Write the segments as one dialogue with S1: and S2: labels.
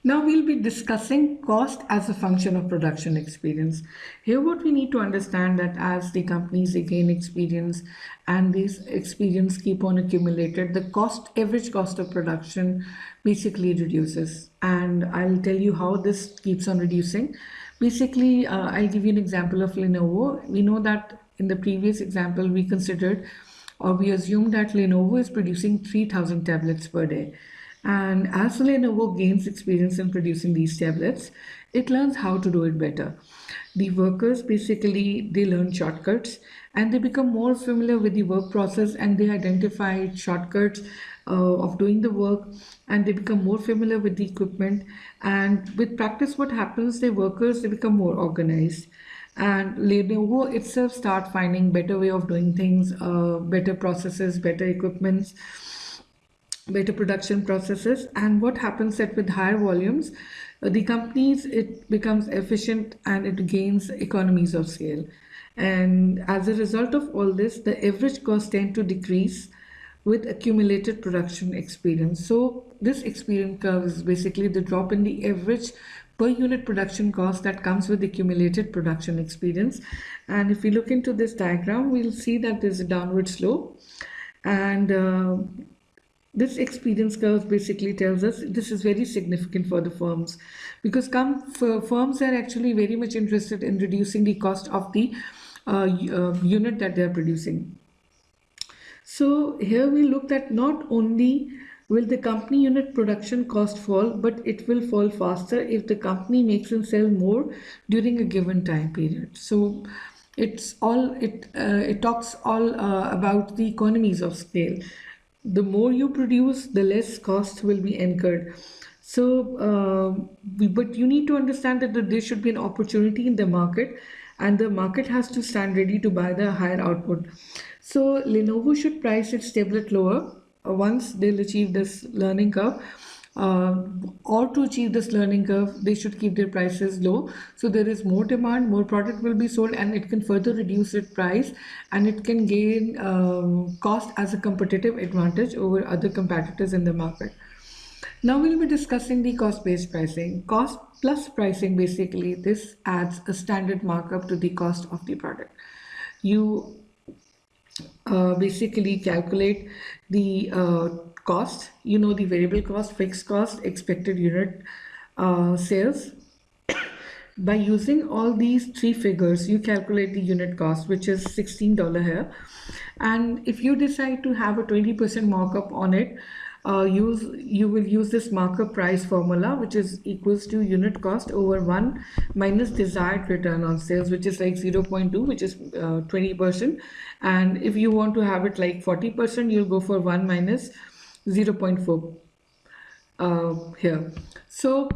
S1: Now we'll be discussing cost as a function of production experience. Here what we need to understand that as the companies they gain experience and this experience keep on accumulated, the average cost of production basically reduces. And I'll tell you how this keeps on reducing. Basically, I'll give you an example of Lenovo. We know that in the previous example we considered or we assume that Lenovo is producing 3,000 tablets per day. And as Lenovo gains experience in producing these tablets, it learns how to do it better. The workers basically they learn shortcuts and they become more familiar with the work process and they identify shortcuts of doing the work and they become more familiar with the equipment and with practice what happens the workers they become more organized and Lenovo itself start finding better way of doing things, better processes, better equipments, better production processes. And what happens that with higher volumes, the companies it becomes efficient and it gains economies of scale. And as a result of all this, the average cost tend to decrease with accumulated production experience. So this experience curve is basically the drop in the average per unit production cost that comes with accumulated production experience. And if we look into this diagram, we'll see that there's a downward slope. And this experience curve basically tells us this is very significant for the firms because firms are actually very much interested in reducing the cost of the unit that they are producing. So here we looked at not only will the company unit production cost fall, but it will fall faster if the company makes and sell more during a given time period. So it talks all about the economies of scale. The more you produce, the less cost will be incurred. So, but you need to understand that there should be an opportunity in the market, and the market has to stand ready to buy the higher output. So, Lenovo should price its tablet lower once they'll achieve this learning curve. Or to achieve this learning curve, they should keep their prices low. So there is more demand, more product will be sold, and it can further reduce its price, and it can gain cost as a competitive advantage over other competitors in the market. Now we'll be discussing the cost-based pricing. Cost plus pricing, basically, this adds a standard markup to the cost of the product. You basically calculate the cost, you know, the variable cost, fixed cost, expected unit sales. By using all these three figures, you calculate the unit cost, which is $16 here. And if you decide to have a 20% markup on it, you will use this markup price formula, which is equals to unit cost over 1 minus desired return on sales, which is like 0.2, which is 20%. And if you want to have it like 40%, you'll go for 1 minus 0.4 here. So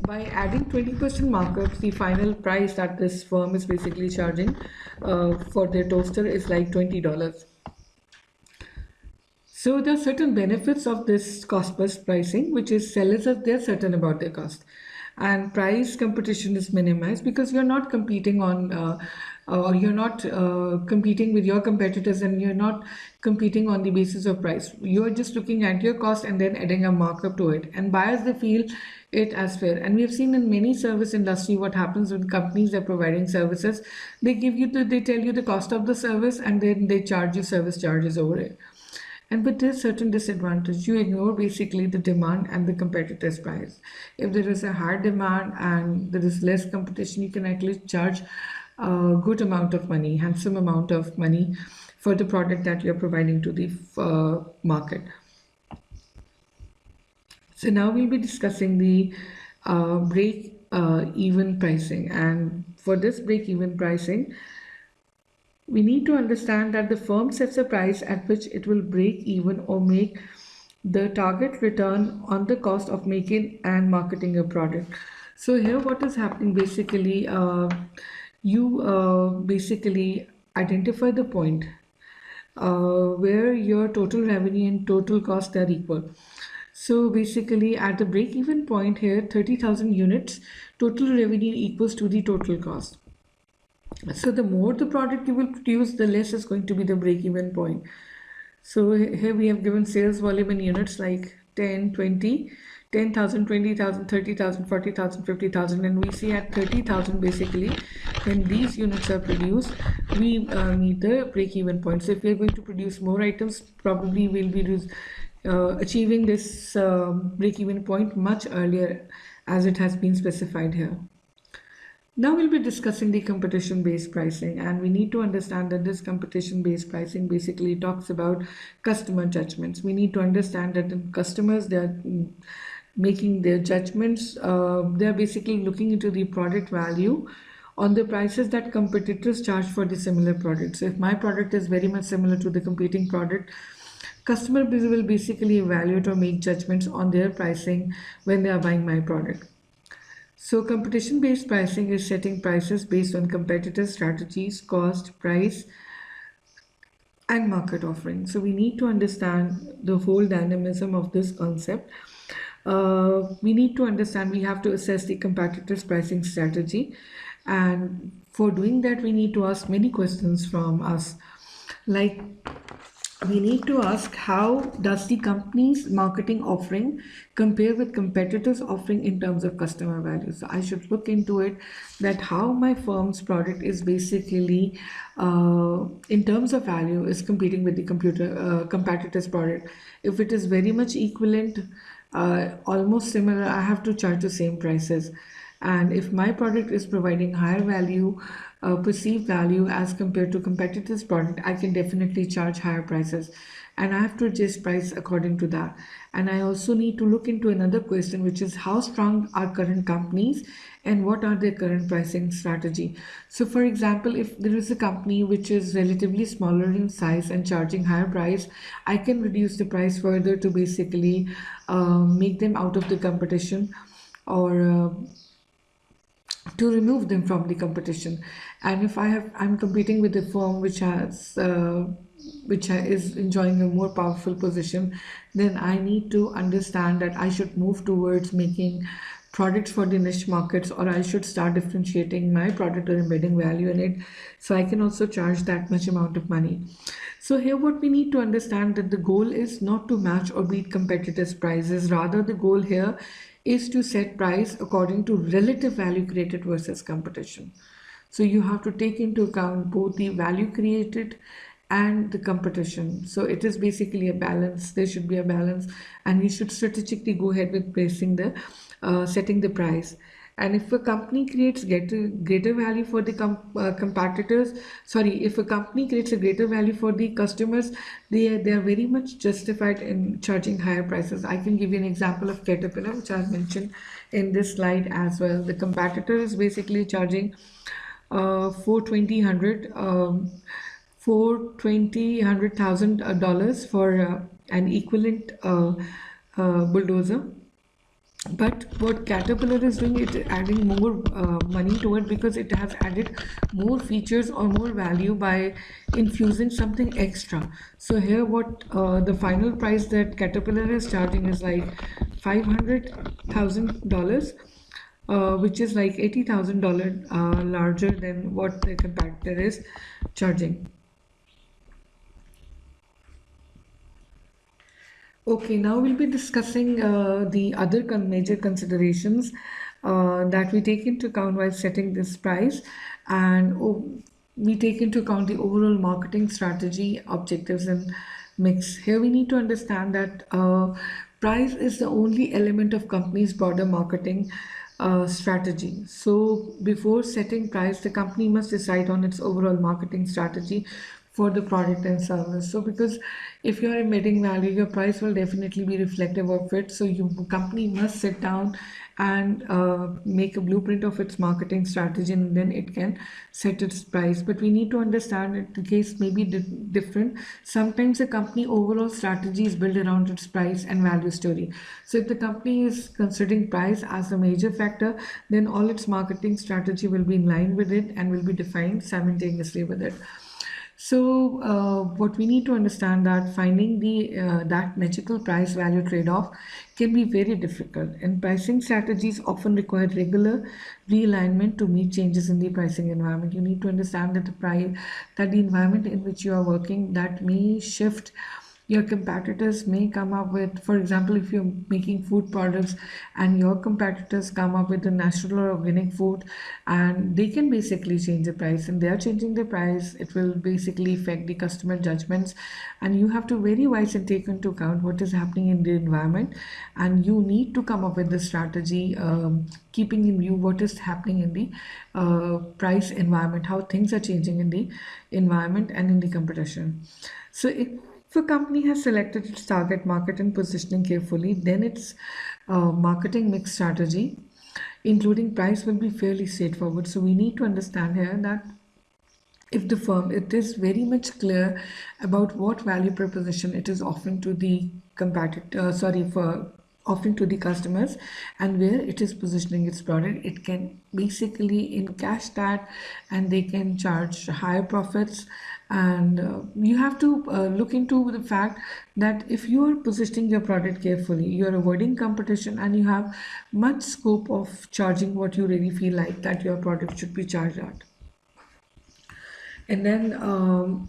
S1: by adding 20% markups, the final price that this firm is basically charging for their toaster is like $20. So there are certain benefits of this cost plus pricing, which is sellers are they're certain about their cost, and price competition is minimized because you're not competing on or you're not competing with your competitors and you're not competing on the basis of price. You're just looking at your cost and then adding a markup to it, and buyers they feel it as fair. And we've seen in many service industry what happens when companies are providing services, they tell you the cost of the service and then they charge you service charges over it. And with this certain disadvantage, you ignore basically the demand and the competitor's price. If there is a higher demand and there is less competition, you can actually charge a good amount of money, handsome amount of money for the product that you're providing to the market. So now we'll be discussing the break even pricing. And for this break even pricing, we need to understand that the firm sets a price at which it will break even or make the target return on the cost of making and marketing a product. So here what is happening basically, you basically identify the point where your total revenue and total cost are equal. So basically at the break even point here, 30,000 units, total revenue equals to the total cost. So the more the product you will produce, the less is going to be the break-even point. So here we have given sales volume in units like 10, 20, 10,000, 20,000, 30,000, 40,000, 50,000, and we see at 30,000 basically when these units are produced, we meet the break-even point. So if we are going to produce more items, probably we'll be achieving this break-even point much earlier as it has been specified here. Now we'll be discussing the competition-based pricing, and we need to understand that this competition-based pricing basically talks about customer judgments. We need to understand that the customers, they're making their judgments, they're basically looking into the product value on the prices that competitors charge for the similar products. So if my product is very much similar to the competing product, customer will basically evaluate or make judgments on their pricing when they are buying my product. So competition-based pricing is setting prices based on competitor strategies, cost, price, and market offering. So we need to understand the whole dynamism of this concept. We need to understand, we have to assess the competitor's pricing strategy. And for doing that, we need to ask many questions from us. Like, we need to ask, how does the company's marketing offering compare with competitors' offering in terms of customer value? So I should look into it, that how my firm's product is basically in terms of value is competing with the competitor's product. If it is very much equivalent, almost similar, I have to charge the same prices. And if my product is providing higher value, perceived value as compared to competitors' product, I can definitely charge higher prices. And I have to adjust price according to that. And I also need to look into another question, which is how strong are current companies and what are their current pricing strategy. So for example, if there is a company which is relatively smaller in size and charging higher price, I can reduce the price further to basically make them out of the competition, or to remove them from the competition. And if I'm competing with a firm which is enjoying a more powerful position, then I need to understand that I should move towards making products for the niche markets, or I should start differentiating my product or embedding value in it, so I can also charge that much amount of money. So here what we need to understand, that the goal is not to match or beat competitors' prices. Rather, the goal here is to set price according to relative value created versus competition. So you have to take into account both the value created and the competition. So it is basically a balance. There should be a balance, and we should strategically go ahead with placing the setting the price. And if a company creates greater value for the competitors, sorry, if a company creates a greater value for the customers, they are very much justified in charging higher prices. I can give you an example of Caterpillar, which I've mentioned in this slide as well. The competitor is basically charging $420,000 for an equivalent bulldozer. But what Caterpillar is doing, it adding more money to it, because it has added more features or more value by infusing something extra. So here what the final price that Caterpillar is charging is like $500,000, which is like $80,000 larger than what the competitor is charging. Okay, now we'll be discussing the other major considerations that we take into account while setting this price, and we take into account the overall marketing strategy, objectives, and mix. Here we need to understand that price is the only element of company's broader marketing strategy. So before setting price, the company must decide on its overall marketing strategy for the product and service. So because if you're embedding value, your price will definitely be reflective of it. So your company must sit down and make a blueprint of its marketing strategy, and then it can set its price. But we need to understand that the case may be different. Sometimes a company overall strategy is built around its price and value story. So if the company is considering price as a major factor, then all its marketing strategy will be in line with it and will be defined simultaneously with it. So what we need to understand, that finding that magical price value trade-off can be very difficult, and pricing strategies often require regular realignment to meet changes in the pricing environment. You need to understand that the environment in which you are working, that may shift your competitors may come up with, for example, if you're making food products and your competitors come up with a natural or organic food, and they can basically change the price, and they are changing the price, it will basically affect the customer judgments. And you have to very wise and take into account what is happening in the environment, and you need to come up with the strategy, keeping in view what is happening in the price environment, how things are changing in the environment and in the competition. So if a company has selected its target market and positioning carefully, then its marketing mix strategy, including price, will be fairly straightforward. So we need to understand here that if the firm, it is very much clear about what value proposition it is offering to the competitor, for offering to the customers, and where it is positioning its product, it can basically encash that, and they can charge higher profits. And you have to look into the fact that if you are positioning your product carefully, you are avoiding competition, and you have much scope of charging what you really feel like that your product should be charged at. And then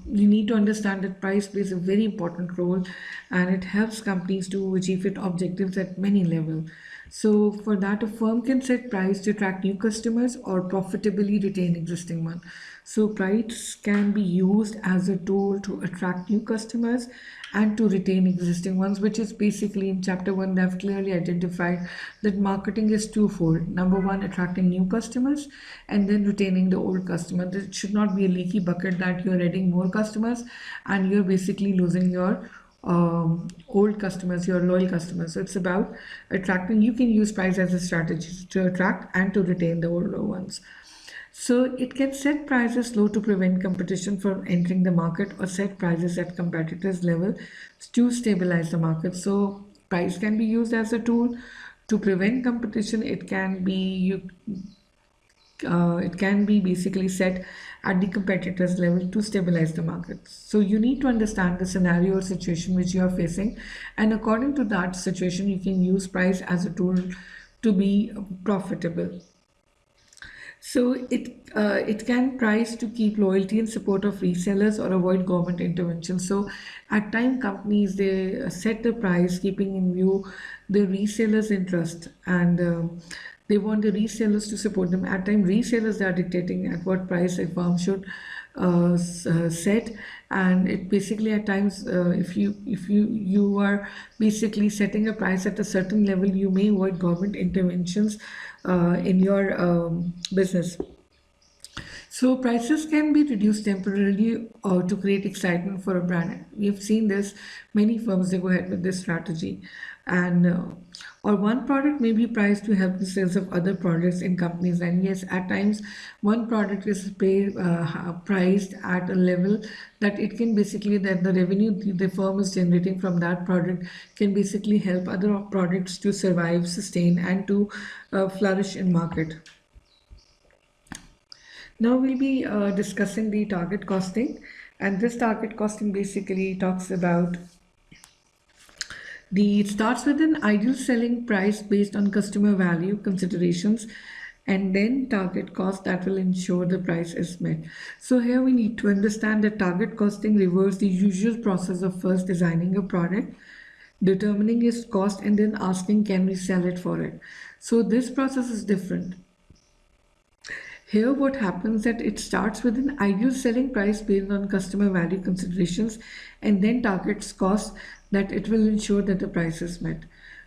S1: you need to understand that price plays a very important role, and it helps companies to achieve its objectives at many levels. So for that, a firm can set price to attract new customers or profitably retain existing one. So price can be used as a tool to attract new customers and to retain existing ones, which is basically in chapter one, they've clearly identified that marketing is twofold. Number one, attracting new customers, and then retaining the old customer. This should not be a leaky bucket that you're adding more customers and you're basically losing your old customers, your loyal customers. So it's about attracting. You can use price as a strategy to attract and to retain the older ones. So it can set prices low to prevent competition from entering the market, or set prices at competitors' level to stabilize the market. So price can be used as a tool to prevent competition. It can be basically set at the competitors level to stabilize the market. So you need to understand the scenario or situation which you are facing, and according to that situation you can use price as a tool to be profitable. So it can price to keep loyalty and support of resellers or avoid government intervention. So at time companies, they set the price keeping in view the resellers' interest, and they want the resellers to support them. At time resellers, they are dictating at what price a firm should set. And it basically at times, if you are basically setting a price at a certain level, you may avoid government interventions in your business. So prices can be reduced temporarily to create excitement for a brand. We have seen this. Many firms, they go ahead with this strategy, and or one product may be priced to help the sales of other products in companies. And yes, at times one product is priced at a level that it can basically, that the revenue the firm is generating from that product can basically help other products to survive, sustain, and to flourish in market. Now we'll be discussing the target costing, and this target costing basically talks about it starts with an ideal selling price based on customer value considerations, and then target cost that will ensure the price is met. So here we need to understand that target costing reverses the usual process of first designing a product, determining its cost, and then asking can we sell it for it. So this process is different. Here what happens that it starts with an ideal selling price based on customer value considerations, and then targets cost that it will ensure that the price is met.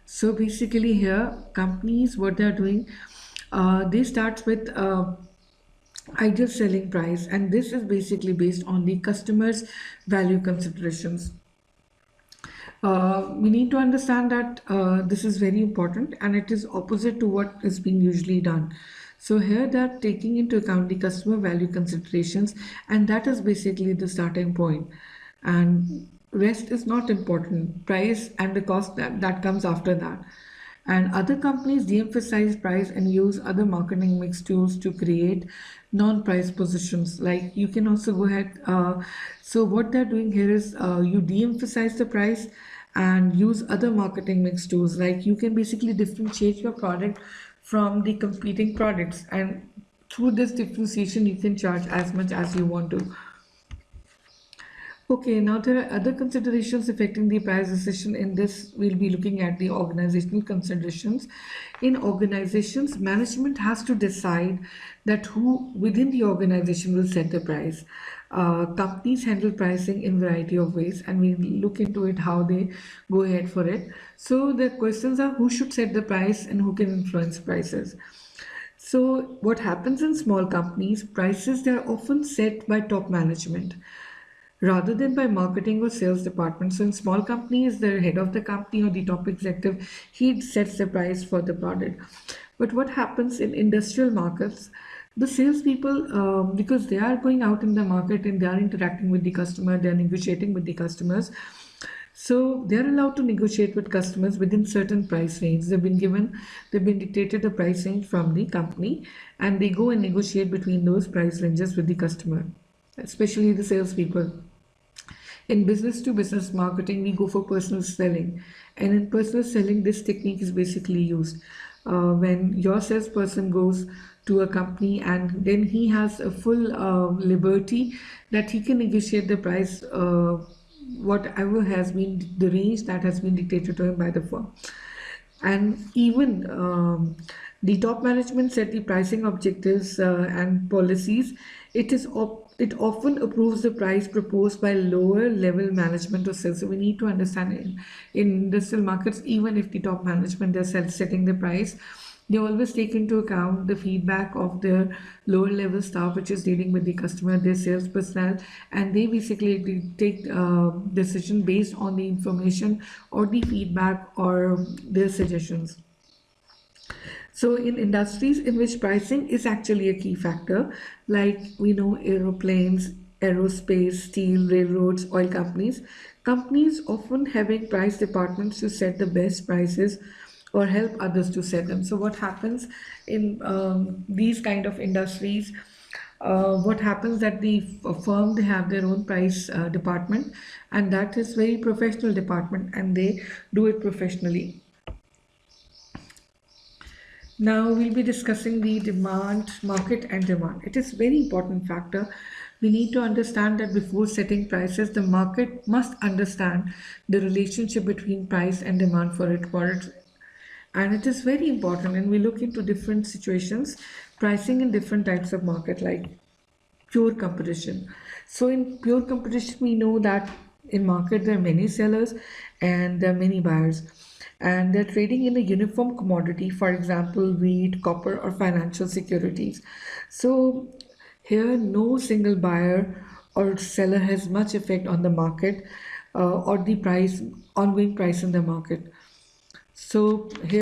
S1: So basically here companies, what they are doing, they start with ideal selling price, and this is basically based on the customer's value considerations. We need to understand that this is very important, and it is opposite to what is being usually done. So here they're taking into account the customer value considerations, and that is basically the starting point. And rest is not important. Price and the cost that comes after that. And other companies de-emphasize price and use other marketing mix tools to create non-price positions. Like you can also go ahead. So what they're doing here is you de-emphasize the price and use other marketing mix tools. Like you can basically differentiate your product from the competing products, and through this differentiation you can charge as much as you want to. Okay, now there are other considerations affecting the price decision. In this, we'll be looking at the organizational considerations. In organizations, management has to decide that who within the organization will set the price. Companies handle pricing in variety of ways, and we look into it how they go ahead for it. So the questions are who should set the price and who can influence prices. So what happens in small companies, prices they are often set by top management rather than by marketing or sales department. So in small companies, the head of the company or the top executive, he sets the price for the product. But what happens in industrial markets? The salespeople, because they are going out in the market and they are interacting with the customer, they are negotiating with the customers. So they are allowed to negotiate with customers within certain price range. They've been dictated a price range from the company, and they go and negotiate between those price ranges with the customer, especially the salespeople. In business to business marketing, we go for personal selling. And in personal selling, this technique is basically used. When your salesperson goes to a company and then he has a full liberty that he can negotiate the price, whatever has been the range that has been dictated to him by the firm. And even the top management set the pricing objectives and policies. It often approves the price proposed by lower level management or sales. So we need to understand in industrial markets, even if the top management is setting the price, they always take into account the feedback of their lower level staff, which is dealing with the customer, their sales personnel, and they basically take decision based on the information or the feedback or their suggestions. So, in industries in which pricing is actually a key factor, like we know aeroplanes, aerospace, steel, railroads, oil companies, companies often having price departments to set the best prices or help others to set them. So, what happens in these kind of industries? What happens that the firm they have their own price department, and that is very professional department, and they do it professionally. Now we'll be discussing the demand, market and demand. It is very important factor. We need to understand that before setting prices, the market must understand the relationship between price and demand for it. And it is very important. And we look into different situations, pricing in different types of market, like pure competition. So in pure competition, we know that in market there are many sellers and there are many buyers, and they're trading in a uniform commodity, for example, wheat, copper, or financial securities. So here, no single buyer or seller has much effect on the market or the price, ongoing price in the market. So here